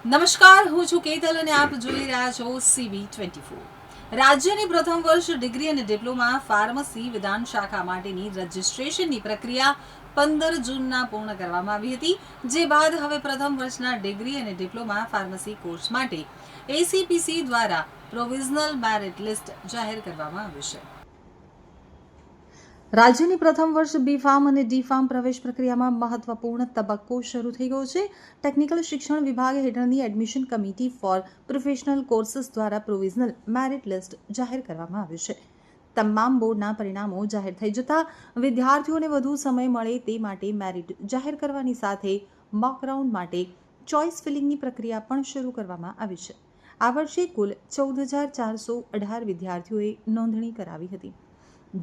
નમસ્કાર, હું છું કેતલ અને આપ જોઈ રહ્યા છો CB24। રાજ્યની પ્રથમ વર્ષ ડિગ્રી અને ડિપ્લોમા ફાર્મસી વિધાન શાખા માટેની રજિસ્ટ્રેશનની પ્રક્રિયા 15 જૂનના પૂર્ણ કરવામાં આવી હતી, જે બાદ હવે પ્રથમ વર્ષના ડિગ્રી અને ડિપ્લોમા ફાર્મસી કોર્સ માટે ACPC દ્વારા પ્રોવિઝનલ મેરિટ લિસ્ટ જાહેર કરવામાં આવ્યું છે। રાજ્યની પ્રથમ વર્ષ B.Pharm અને D.Pharm પ્રવેશ પ્રક્રિયામાં મહત્વપૂર્ણ તબક્કો શરૂ થઈ ગયો છે। ટેકનિકલ શિક્ષણ વિભાગ હેઠળની admission committee four professional courses દ્વારા પ્રોવિઝનલ મેરિટ લિસ્ટ જાહેર કરવામાં આવ્યું છે। તમામ બોર્ડના પરિણામો જાહેર થઈ જતા વિદ્યાર્થીઓને વધુ સમય મળે તે માટે મેરિટ જાહેર કરવાની સાથે મોક રાઉન્ડ માટે ચોઇસ ફિલિંગની પ્રક્રિયા પણ શરૂ કરવામાં આવી છે। આ વર્ષે કુલ 14,418 વિદ્યાર્થીઓએ નોંધણી કરાવી હતી।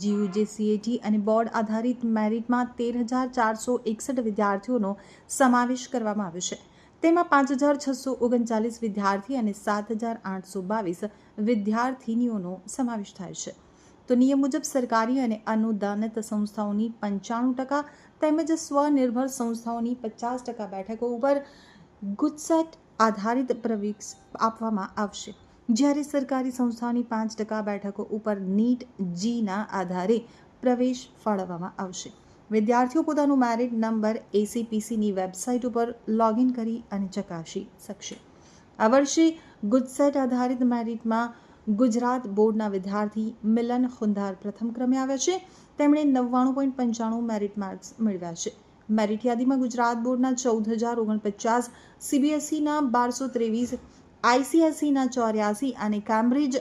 GUJ-CAT અને બોર્ડ આધારિત મેરિટમાં 13,461 વિદ્યાર્થીઓનો સમાવેશ કરવામાં આવ્યો છે। તેમાં 5,639 વિદ્યાર્થી અને 7,822 વિદ્યાર્થીનીઓનો સમાવેશ થાય છે। તો નિયમ મુજબ સરકારી અને અનુદાનિત સંસ્થાઓની 95% તેમજ સ્વનિર્ભર સંસ્થાઓની 50% બેઠકો ઉપર ગુજસેટ આધારિત પ્રવેશ આપવામાં આવશે, જ્યારે સરકારી સંસ્થાઓની 5% બેઠકો ઉપર નીટ જીના આધારે પ્રવેશ ફાળવવામાં આવશે। વિદ્યાર્થીઓ પોતાનું મેરિટ નંબર ACPCની વેબસાઇટ ઉપર લોગિન કરી અને ચકાસી શકશે। આ વર્ષે ગુજસેટ આધારિત મેરિટમાં ગુજરાત બોર્ડના વિદ્યાર્થી મિલન ખુંધાર પ્રથમ ક્રમે આવ્યા છે। તેમણે 99.95 મેરિટ માર્ક્સ મેળવ્યા છે। મેરિટ યાદીમાં ગુજરાત બોર્ડના 14,049, CBSEના 1223, ICSEના 84 અને કેમ્બ્રિજ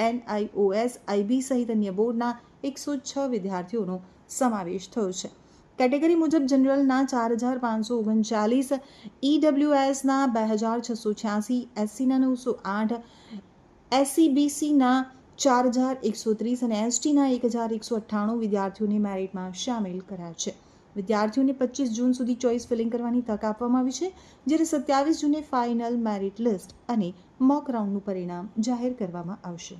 NIOS IB સહિત અન્ય બોર્ડના 106 વિદ્યાર્થીઓનો સમાવેશ થયો છે। કેટેગરી મુજબ જનરલના 4,539, EWSના 2,686, SCના 908, SEBCના 4,130 અને STના 1,198 વિદ્યાર્થીઓને મેરિટમાં સામેલ કરાયા છે। વિદ્યાર્થીઓને 25 જૂન સુધી ચોઇસ ફિલિંગ કરવાની તક આપવામાં આવી છે, જ્યારે 27 જૂને ફાઇનલ મેરિટ લિસ્ટ અને મોક રાઉન્ડનું પરિણામ જાહેર કરવામાં આવશે।